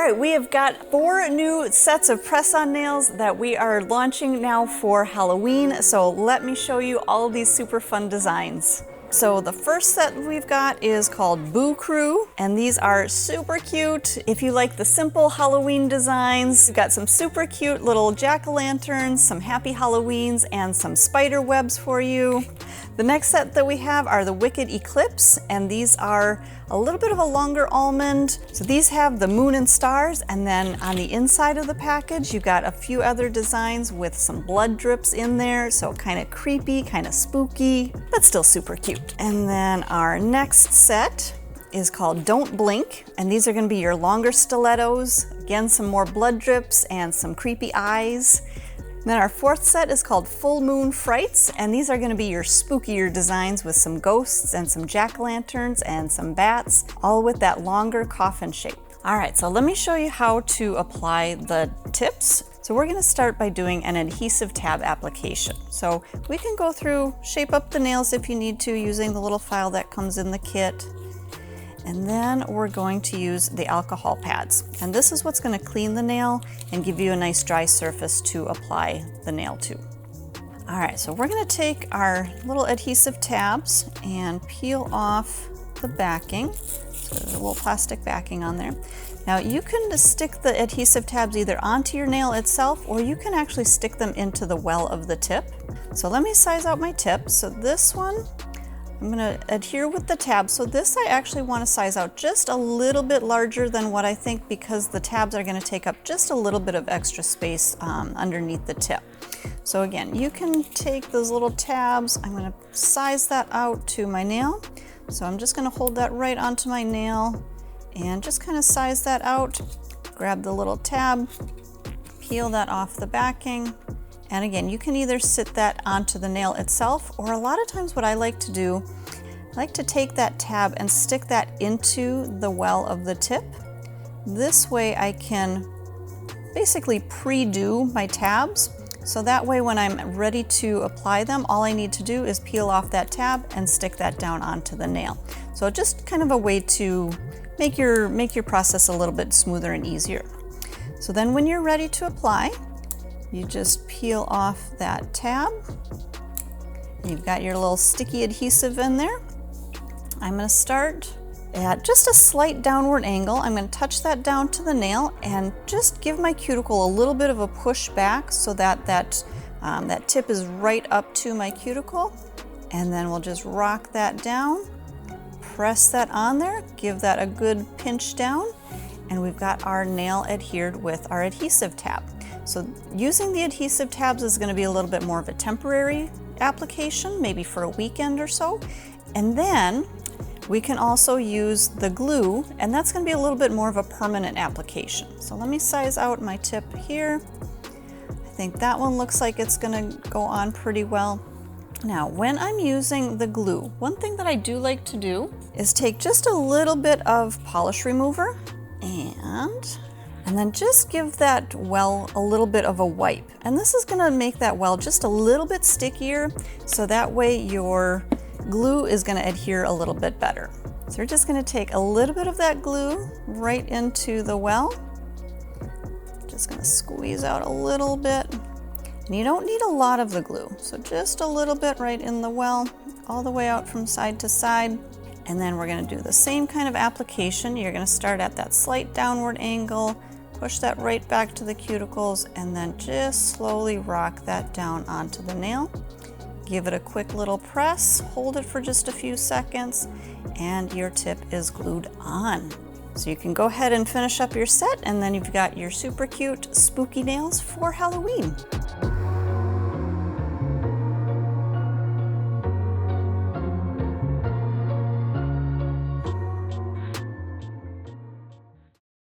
right, we have got 4 new sets of press-on nails that we are launching now for Halloween. So let me show you all of these super fun designs. So the first set we've got is called Boo Crew, and these are super cute. If you like the simple Halloween designs, we've got some super cute little jack-o'-lanterns, some happy Halloweens, and some spider webs for you. The next set that we have are the Wicked Eclipse, and these are a little bit of a longer almond. So these have the moon and stars, and then on the inside of the package, you've got a few other designs with some blood drips in there. So kind of creepy, kind of spooky, but still super cute. And then our next set is called Don't Blink, and these are gonna be your longer stilettos. Again, some more blood drips and some creepy eyes. Then our fourth set is called Full Moon Frights, and these are going to be your spookier designs with some ghosts and some jack-o'-lanterns and some bats, all with that longer coffin shape. All right, so let me show you how to apply the tips. So we're going to start by doing an adhesive tab application. So we can go through, shape up the nails if you need to using the little file that comes in the kit. And then we're going to use the alcohol pads. And this is what's going to clean the nail and give you a nice dry surface to apply the nail to. All right, so we're going to take our little adhesive tabs and peel off the backing. So there's a little plastic backing on there. Now you can stick the adhesive tabs either onto your nail itself, or you can actually stick them into the well of the tip. So let me size out my tip. So this one, I'm going to adhere with the tab. So this I actually want to size out just a little bit larger than what I think, because the tabs are going to take up just a little bit of extra space underneath the tip. So again, you can take those little tabs. I'm going to size that out to my nail. So I'm just going to hold that right onto my nail and just kind of size that out. Grab the little tab, peel that off the backing. And again, you can either sit that onto the nail itself, or a lot of times what I like to do, I like to take that tab and stick that into the well of the tip. This way I can basically pre-do my tabs. So that way when I'm ready to apply them, all I need to do is peel off that tab and stick that down onto the nail. So just kind of a way to make your process a little bit smoother and easier. So then when you're ready to apply, you just peel off that tab. You've got your little sticky adhesive in there. I'm going to start at just a slight downward angle. I'm going to touch that down to the nail and just give my cuticle a little bit of a push back so that that tip is right up to my cuticle. And then we'll just rock that down, press that on there, give that a good pinch down, and we've got our nail adhered with our adhesive tab. So using the adhesive tabs is going to be a little bit more of a temporary application, maybe for a weekend or so. And then we can also use the glue, and that's going to be a little bit more of a permanent application. So let me size out my tip here. I think that one looks like it's going to go on pretty well. Now, when I'm using the glue, one thing that I do like to do is take just a little bit of polish remover and then just give that well a little bit of a wipe. And this is gonna make that well just a little bit stickier, so that way your glue is gonna adhere a little bit better. So we're just gonna take a little bit of that glue right into the well. Just gonna squeeze out a little bit. And you don't need a lot of the glue, so just a little bit right in the well, all the way out from side to side. And then we're gonna do the same kind of application. You're gonna start at that slight downward angle, push that right back to the cuticles, and then just slowly rock that down onto the nail. Give it a quick little press, hold it for just a few seconds, and your tip is glued on. So you can go ahead and finish up your set, and then you've got your super cute spooky nails for Halloween.